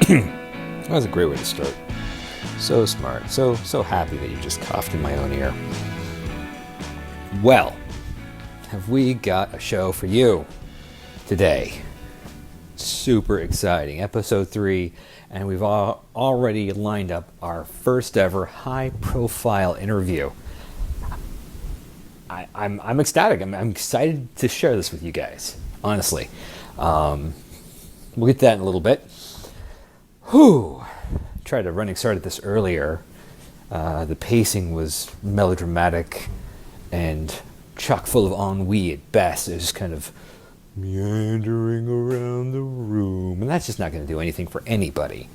That was a great way to start. So smart. So happy that you just coughed in my own ear. Well, have we got a show for you today? Super exciting. Episode 3, and we've already lined up our first ever high-profile interview. I'm ecstatic. I'm excited to share this with you guys, honestly. We'll get to that in a little bit. Tried a running start at this earlier. The pacing was melodramatic and chock full of ennui at best. It was just kind of meandering around the room, and that's just not going to do anything for anybody.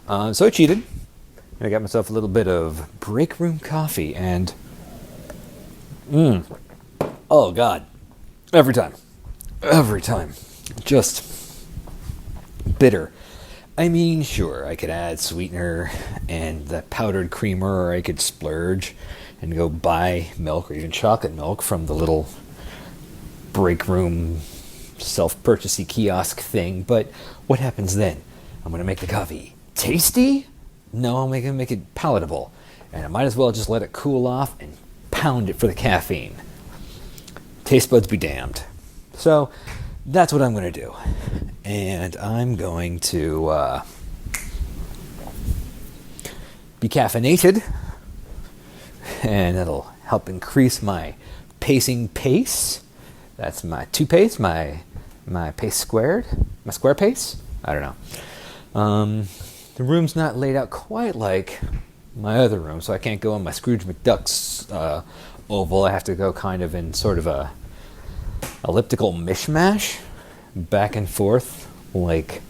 So I cheated. I got myself a little bit of break room coffee, and oh God, every time, just bitter. I mean, sure, I could add sweetener and that powdered creamer, or I could splurge and go buy milk or even chocolate milk from the little break room self-purchasey kiosk thing. But what happens then? I'm going to make the coffee tasty? No, I'm going to make it palatable. And I might as well just let it cool off and pound it for the caffeine. Taste buds be damned. So that's what I'm going to do. And I'm going to be caffeinated, and it'll help increase my pacing pace. That's my pace, my pace squared, my square pace. I don't know. The room's not laid out quite like my other room, so I can't go in my Scrooge McDuck's oval. I have to go kind of in sort of a elliptical mishmash, back and forth, like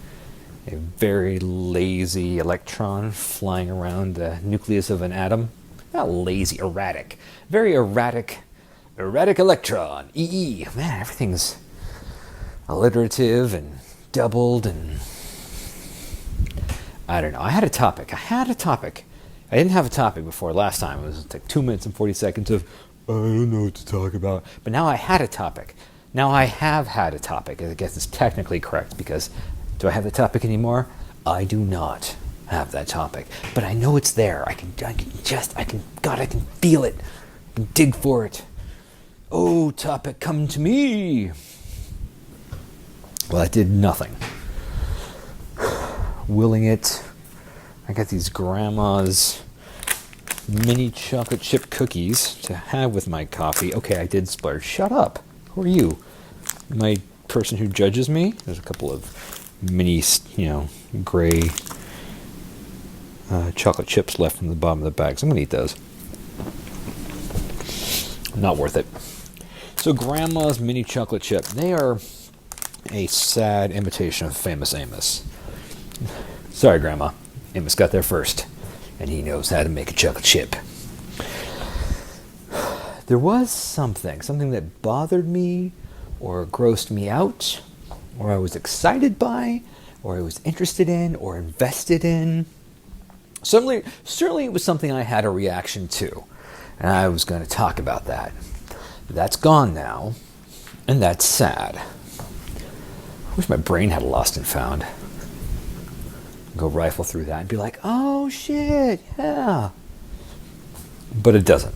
a very lazy electron flying around the nucleus of an atom. Not lazy, erratic. Very erratic electron. EE. Man, everything's alliterative and doubled, and I don't know. I had a topic. I didn't have a topic before last time. It was like 2 minutes and 40 seconds of, I don't know what to talk about. But now I had a topic. Now I have had a topic. I guess it's technically correct, because do I have the topic anymore? I do not have that topic. But I know it's there. I can feel it. I can dig for it. Oh, topic, come to me. Well, I did nothing. Willing it. I got these grandma's mini chocolate chip cookies to have with my coffee. Okay, I did splurge. Shut up. Who are you? My person who judges me? There's a couple of mini, gray chocolate chips left from the bottom of the bag. So I'm going to eat those. Not worth it. So Grandma's mini chocolate chip. They are a sad imitation of Famous Amos. Sorry, Grandma. Amos got there first, and he knows how to make a chocolate chip. There was something that bothered me, or grossed me out, or I was excited by, or I was interested in, or invested in. Certainly it was something I had a reaction to, and I was going to talk about that. That's gone now, and that's sad. I wish my brain had a lost and found. Go rifle through that and be like, oh shit, yeah. But it doesn't.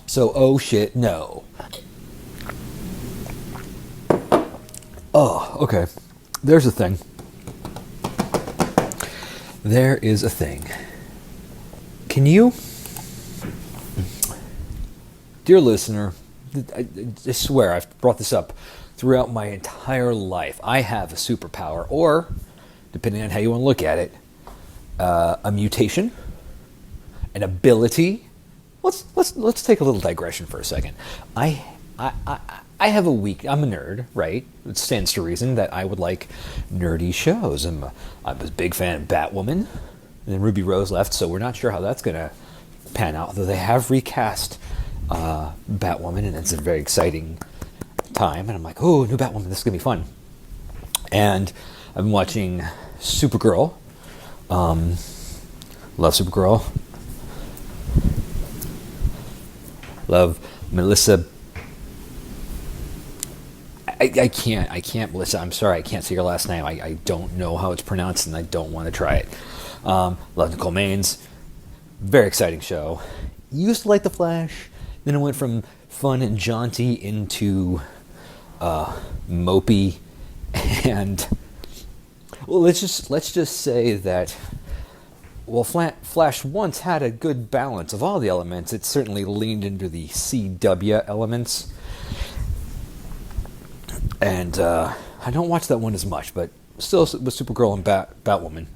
So, oh shit, no. Oh, okay. There's a thing. There is a thing. Can you, dear listener, I swear I've brought this up throughout my entire life. I have a superpower, or, depending on how you want to look at it, a mutation, an ability. Let's take a little digression for a second. I have a weak. I'm a nerd, right? It stands to reason that I would like nerdy shows. I'm a big fan of Batwoman, and then Ruby Rose left, so we're not sure how that's gonna pan out. Though they have recast Batwoman, and it's a very exciting time. And I'm like, oh, new Batwoman, this is gonna be fun. And I've been watching Supergirl. Love Supergirl. Love Melissa I can't, Melissa, I'm sorry, I can't say your last name. I don't know how it's pronounced, and I don't want to try it. Love Nicole Maines. Very exciting show. Used to like The Flash. Then it went from fun and jaunty into mopey. And, well, let's just say that, well, Flash once had a good balance of all the elements. It certainly leaned into the CW elements. And I don't watch that one as much, but still with Supergirl and Batwoman,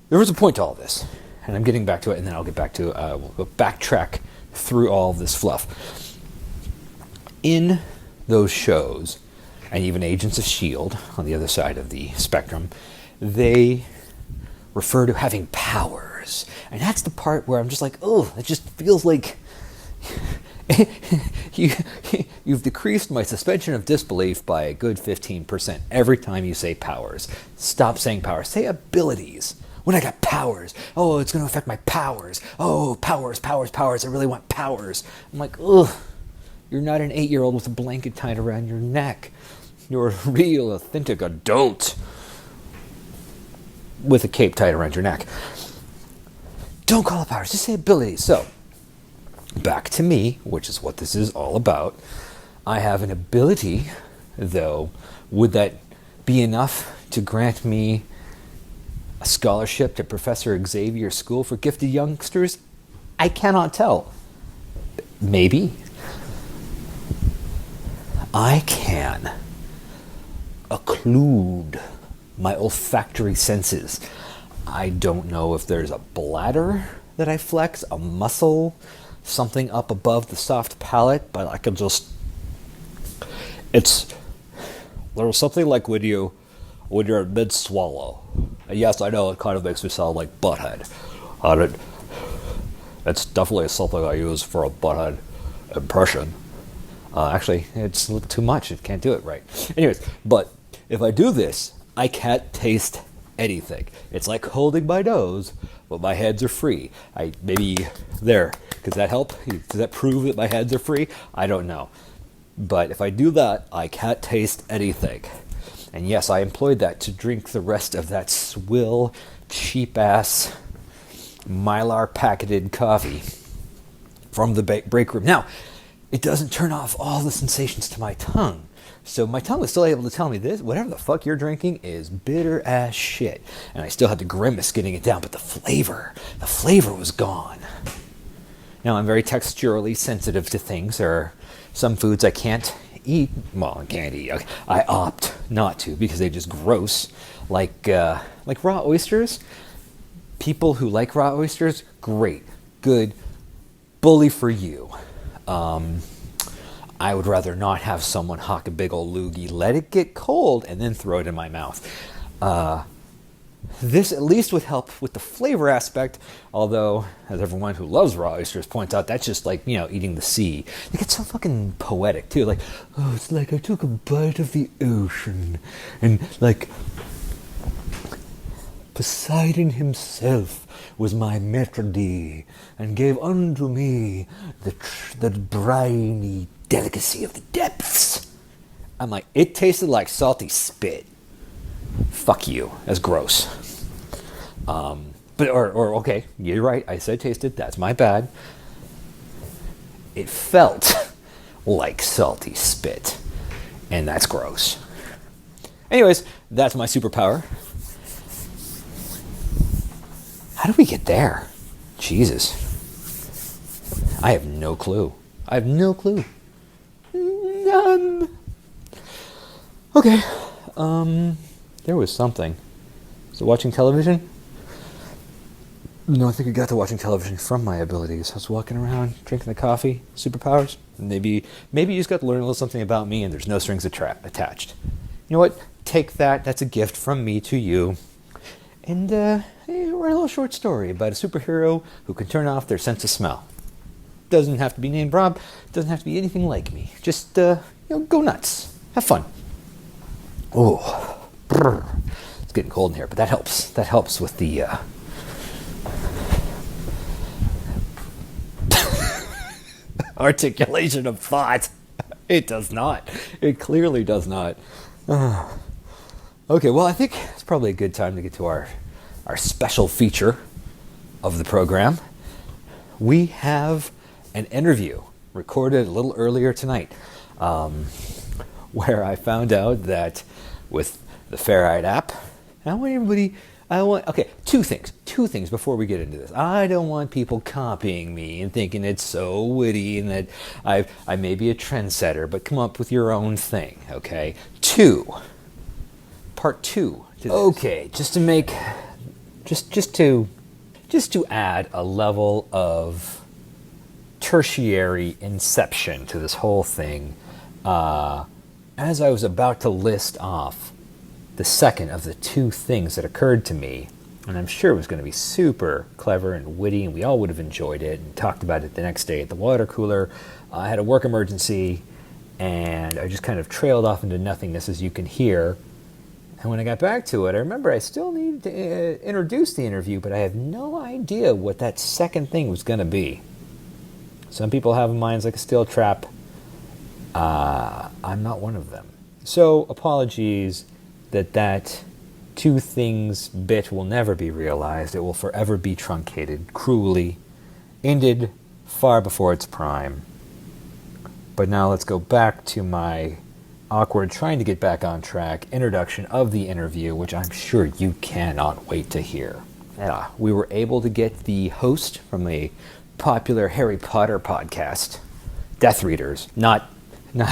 there was a point to all this. And I'm getting back to it, and then I'll get back to we'll backtrack through all of this fluff. In those shows, and even Agents of S.H.I.E.L.D. on the other side of the spectrum, they refer to having powers. And that's the part where I'm just like, oh, it just feels like you've decreased my suspension of disbelief by a good 15% every time you say powers. Stop saying powers. Say abilities. When I got powers, oh, it's going to affect my powers. Oh, powers. I really want powers. I'm like, ugh, you're not an 8-year-old with a blanket tied around your neck. You're a real, authentic adult with a cape tied around your neck. Don't call it powers, just say abilities. So, back to me, which is what this is all about. I have an ability, though. Would that be enough to grant me a scholarship to Professor Xavier's School for Gifted Youngsters? I cannot tell. Maybe. I can occlude my olfactory senses. I don't know if there's a bladder that I flex, a muscle, something up above the soft palate, but I can just... There's something like when you're mid-swallow. And yes, I know it kind of makes me sound like Butthead. It's definitely something I use for a Butthead impression. Actually, it's a little too much. It can't do it right. Anyways, but if I do this, I can't taste anything. It's like holding my nose, but my hands are free. Maybe there. Does that help? Does that prove that my hands are free? I don't know. But if I do that, I can't taste anything. And yes, I employed that to drink the rest of that swill, cheap-ass, Mylar-packeted coffee from the break room. Now, it doesn't turn off all the sensations to my tongue. So my tongue was still able to tell me this, whatever the fuck you're drinking is bitter as shit. And I still had to grimace getting it down, but the flavor was gone. Now, I'm very texturally sensitive to things. There are some foods I can't eat. Well, I can't eat. I opt not to because they're just gross. Like raw oysters. People who like raw oysters, great, good, bully for you. I would rather not have someone hock a big old loogie, let it get cold, and then throw it in my mouth. This at least would help with the flavor aspect, although, as everyone who loves raw oysters points out, that's just like, eating the sea. They get so fucking poetic, too. Like, oh, it's like I took a bite of the ocean, and, like, Poseidon himself was my maître d', and gave unto me the briny delicacy of the depths. I'm like, it tasted like salty spit. Fuck you. That's gross. Okay, you're right. I said tasted. That's my bad. It felt like salty spit. And that's gross. Anyways, that's my superpower. How do we get there? Jesus. I have no clue. None. Okay. There was something. So watching television? No, I think I got to watching television from my abilities. I was walking around, drinking the coffee, superpowers. Maybe you just got to learn a little something about me and there's no strings attached. You know what? Take that. That's a gift from me to you. And write a little short story about a superhero who can turn off their sense of smell. Doesn't have to be named Rob. Doesn't have to be anything like me. Just, go nuts. Have fun. Oh, it's getting cold in here, but that helps. That helps with the articulation of thought. It does not. It clearly does not. Okay, well, I think it's probably a good time to get to our special feature of the program. We have an interview recorded a little earlier tonight, where I found out that with the Ferrite app, two things before we get into this. I don't want people copying me and thinking it's so witty and that I may be a trendsetter, but come up with your own thing, okay? Part two to this. Okay, just to add a level of tertiary inception to this whole thing, as I was about to list off the second of the two things that occurred to me, and I'm sure it was going to be super clever and witty, and we all would have enjoyed it and talked about it the next day at the water cooler. I had a work emergency, and I just kind of trailed off into nothingness, as you can hear. And when I got back to it, I remember I still needed to introduce the interview, but I have no idea what that second thing was going to be. Some people have minds like a steel trap. I'm not one of them. So apologies that two things bit will never be realized. It will forever be truncated, cruelly, ended far before its prime. But now let's go back to my awkward trying to get back on track introduction of the interview, which I'm sure you cannot wait to hear. Yeah, we were able to get the host from a popular Harry Potter podcast, Death Readers, not the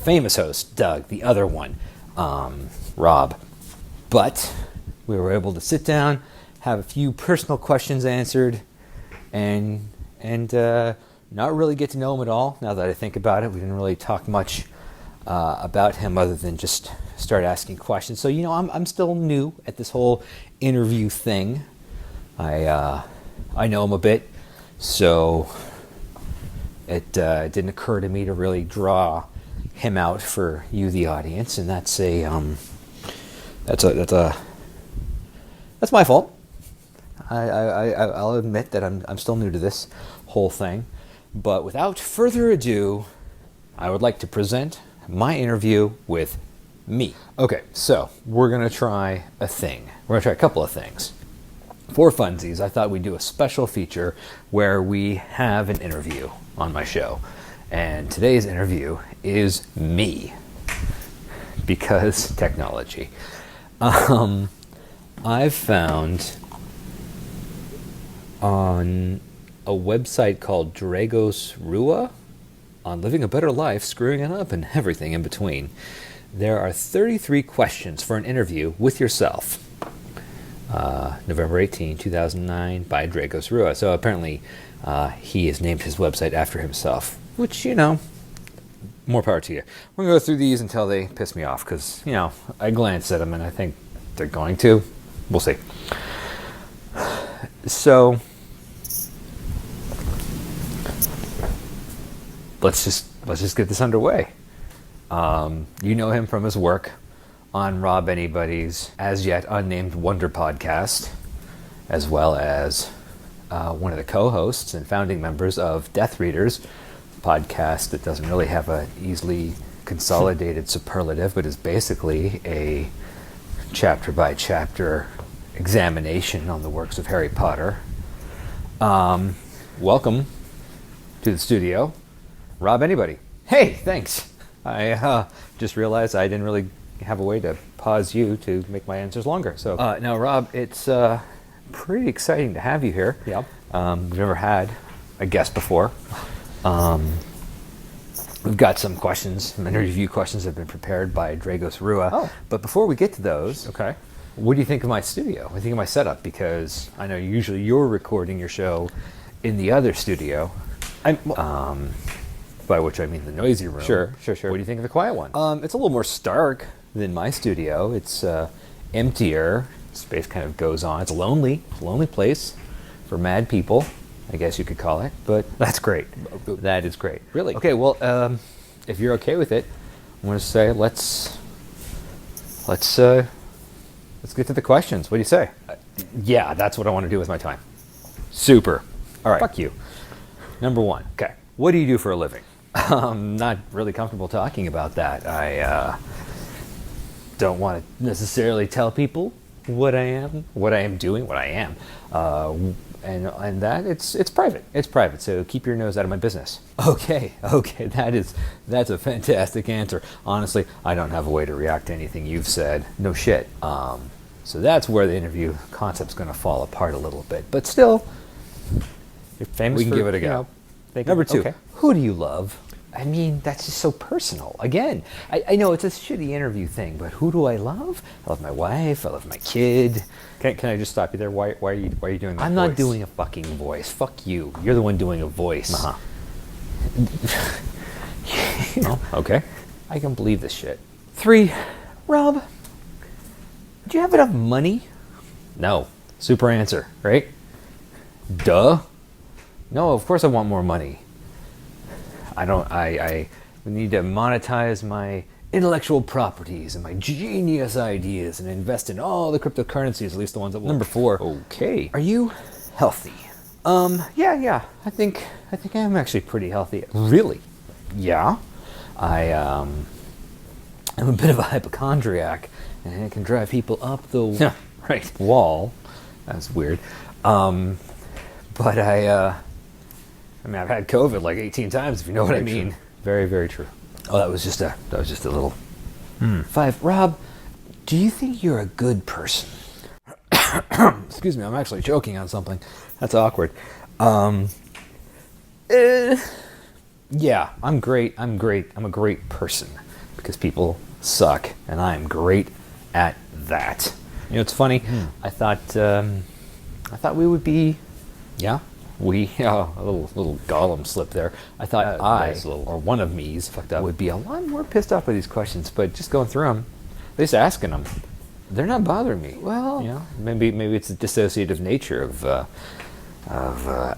famous host, Doug, the other one, Rob. But we were able to sit down, have a few personal questions answered, and not really get to know him at all. Now that I think about it, we didn't really talk much about him other than just start asking questions. So, I'm still new at this whole interview thing. I know him a bit, so it didn't occur to me to really draw him out for you, the audience, and that's my fault. I'll admit that I'm still new to this whole thing. But without further ado, I would like to present my interview with me. Okay, so we're going to try a thing. We're going to try a couple of things. For funsies, I thought we'd do a special feature where we have an interview on my show. And today's interview is me. Because technology. I've found on a website called Dragos Rua on living a better life, screwing it up, and everything in between. There are 33 questions for an interview with yourself. November 18, 2009, by Dragos Rua. So apparently he has named his website after himself, which, more power to you. We're going to go through these until they piss me off because, I glance at them and I think they're going to. We'll see. So let's just get this underway. You know him from his work on Rob Anybody's as yet unnamed Wonder podcast, as well as one of the co-hosts and founding members of Death Readers, a podcast that doesn't really have an easily consolidated superlative, but is basically a chapter-by-chapter examination on the works of Harry Potter. Welcome to the studio, Rob Anybody. Hey, thanks. I just realized I didn't really have a way to pause you to make my answers longer. So now, Rob, it's pretty exciting to have you here. Yeah. We've never had a guest before. We've got some questions, some interview questions that have been prepared by Dragos Rua. Oh. But before we get to those, Okay. what do you think of my studio? What do you think of my setup? Because I know usually you're recording your show in the other studio. By which I mean the noisy room. Sure. What do you think of the quiet one? It's a little more stark than my studio. It's emptier. Space kind of goes on. It's a lonely place for mad people, I guess you could call it. But that's great. That is great. Really? Okay. Well, if you're okay with it, I'm going to say let's get to the questions. What do you say? Yeah, that's what I want to do with my time. Super. All right. Fuck you. Number one. Okay. What do you do for a living? I'm not really comfortable talking about that. I don't want to necessarily tell people what I am doing, what I am, and that it's private. It's private. So keep your nose out of my business. Okay, that's a fantastic answer. Honestly, I don't have a way to react to anything you've said. No shit. So that's where the interview concept's going to fall apart a little bit. But still, You're famous. we can for, give it a you go. know, Number two, Okay. who do you love? I mean, that's just so personal. Again, I know it's a shitty interview thing, but who do I love? I love my wife. I love my kid. Can I just stop you there? Why are you doing that? I'm not voice? doing a fucking voice. Fuck you. You're the one doing a voice. Uh-huh. Oh, okay. I can believe this shit. 3, Rob, do you have enough money? No. Super answer, right? Duh. No, of course I want more money. I need to monetize my intellectual properties and my genius ideas and invest in all the cryptocurrencies, at least the ones that will. Number 4. Okay. Are you healthy? Yeah. I think I'm actually pretty healthy. Really? Yeah. I'm a bit of a hypochondriac, and it can drive people up the Right. wall. That's weird. But I mean, I've had COVID like 18 times, if you know what I Very mean. true. Very, very true. Oh, that was just a little. 5. Rob, do you think you're a good person? Excuse me, I'm actually choking on something. That's awkward. Yeah, I'm great. I'm a great person because people suck, and I'm great at that. You know, it's funny. I thought we would be. Yeah? A little Gollum slip there. I thought that's a little or one of me's fucked up. would be a lot more pissed off by these questions, but just going through them, at least asking them, they're not bothering me. Well- you know, maybe it's the dissociative nature of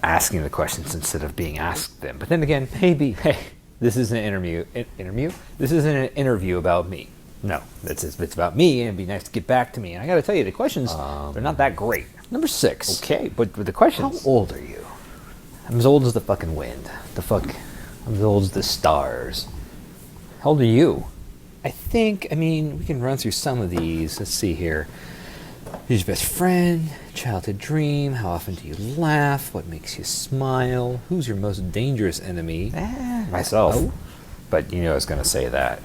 asking the questions instead of being asked them. But then again, Maybe. hey, this is an interview. Interview? This isn't an interview about me. No, it's about me, and it'd be nice to get back to me. And I got to tell you, the questions they're not that great. Number 6. Okay, but with the questions, How old are you? I'm as old as the fucking wind. I'm as old as the stars. How old are you? I mean, we can run through some of these. Let's see here. Who's your best friend? Childhood dream? How often do you laugh? What makes you smile? Who's your most dangerous enemy? Myself. Oh. But you know I was going to say that.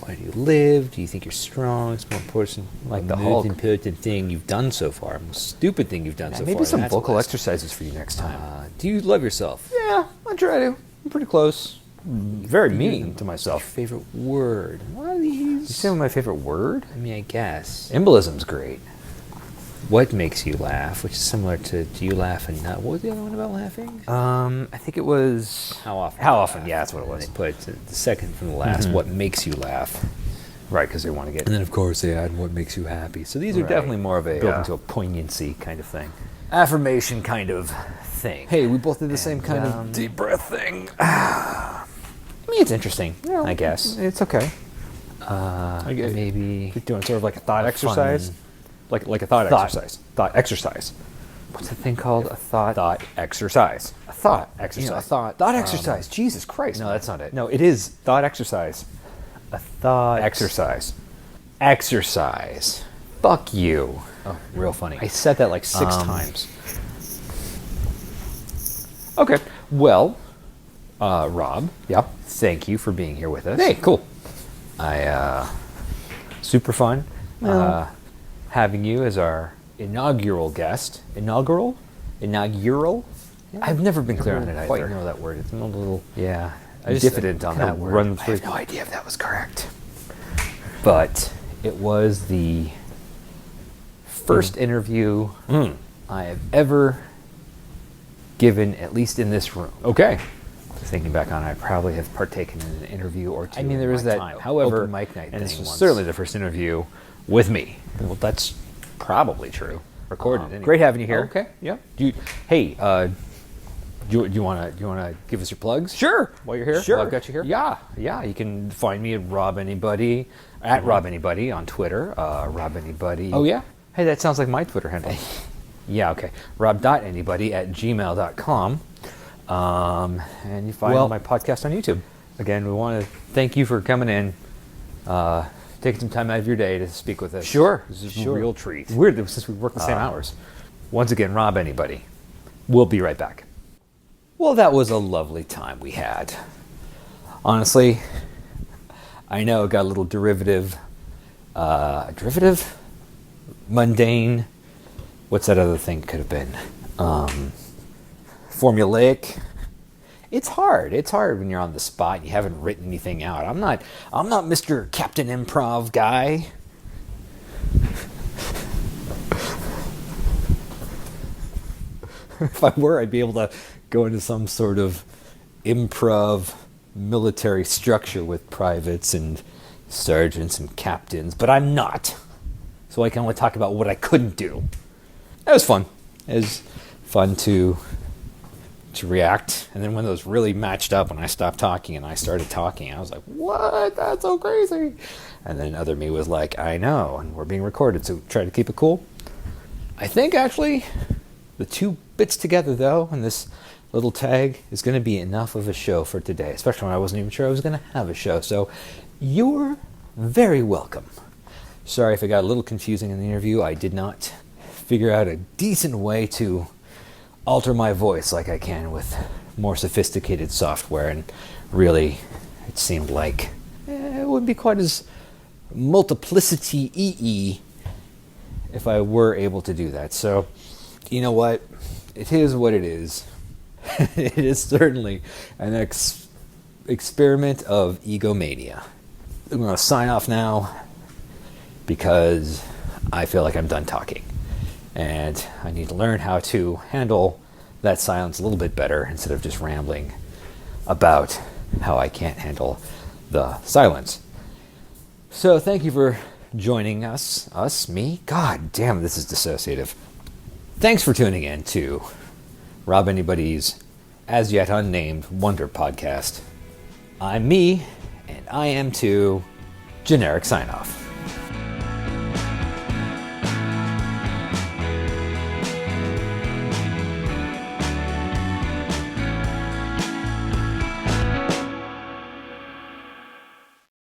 Why do you live? Do you think you're strong? It's more important, like the Hulk. most important thing you've done so far. Most stupid thing you've done so far. Maybe some That's a vocal list. exercises for you next time. Do you love yourself? Yeah, I try to. I'm pretty close. Very mean to myself. Favorite word? One of these. You say my favorite word? I mean, I guess. Embolism's great. What makes you laugh? Which is similar to do you laugh and not? What was the other one about laughing? I think it was How often? How often? Yeah, that's what it was. They put the second from the last. What makes you laugh? Right, because they want to get. And then, of course, they add what makes you happy. So these are Right. definitely more of a Built into a poignancy kind of thing, affirmation kind of thing. Hey, we both did the same kind um, of deep breath thing. I mean, it's interesting. Yeah, I guess. It's okay. Maybe You're doing sort of like a thought a exercise. fun- Like a thought exercise. Thought exercise. What's the thing called? A thought. Thought exercise. A thought exercise. You know, a thought. Thought exercise. Jesus Christ. No, that's not it. No, it is thought exercise. A thought Exercise. Exercise. Fuck you. Oh, real funny. I said that like 6 Um, times. Okay. Well, Rob. Yeah. Thank you for being here with us. Hey, cool. Super fun. Well- Having you as our inaugural guest. Inaugural? I've never been clear on it I don't quite either. know that word. It's a little Yeah. diffident on kinda that word. Run I through. have no idea if that was correct. But it was the first interview I have ever given, at least in this room. Okay. Thinking back on it, I probably have partaken in an interview or two. I mean, in there was my that time. However, open mic night and this thing was once. certainly the first interview with me. Well, that's probably true. Recorded. Anyway. Great having you here. Okay. Yeah. Hey, do you want to give us your plugs? Sure. While you're here, Sure. while I've got you here. Yeah. You can find me at Rob Anybody on Twitter. Rob Anybody. Oh, yeah? Hey, that sounds like my Twitter handle. Yeah. Okay. Rob.anybody@gmail.com. And you find my podcast on YouTube. Again, we want to thank you for coming in, taking some time out of your day to speak with us. Sure. This is a real treat. Weird since we work the same hours. Once again, Rob Anybody. We'll be right back. Well, that was a lovely time we had. Honestly, I know it got a little derivative, mundane. What's that other thing could have been? Formulaic. It's hard. It's hard when you're on the spot and you haven't written anything out. I'm not Mr. Captain Improv guy. If I were, I'd be able to go into some sort of improv military structure with privates and sergeants and captains, but I'm not. So I can only talk about what I couldn't do. That was fun. It was fun to react. And then when those really matched up, when I stopped talking and I started talking, I was like, what? That's so crazy. And then other me was like, I know, and we're being recorded, so try to keep it cool. I think actually the two bits together, though, and this little tag is going to be enough of a show for today, especially when I wasn't even sure I was going to have a show. So you're very welcome. Sorry if it got a little confusing in the interview. I did not figure out a decent way to alter my voice like I can with more sophisticated software, and really it seemed like it wouldn't be quite as multiplicity-y if I were able to do that. So, you know what? It is what it is. It is certainly an experiment of egomania. I'm going to sign off now because I feel like I'm done talking. And I need to learn how to handle that silence a little bit better instead of just rambling about how I can't handle the silence. So thank you for joining me. God damn, this is dissociative. Thanks for tuning in to Rob Anybody's as yet unnamed Wonder Podcast. I'm me, and I am too. Generic sign off.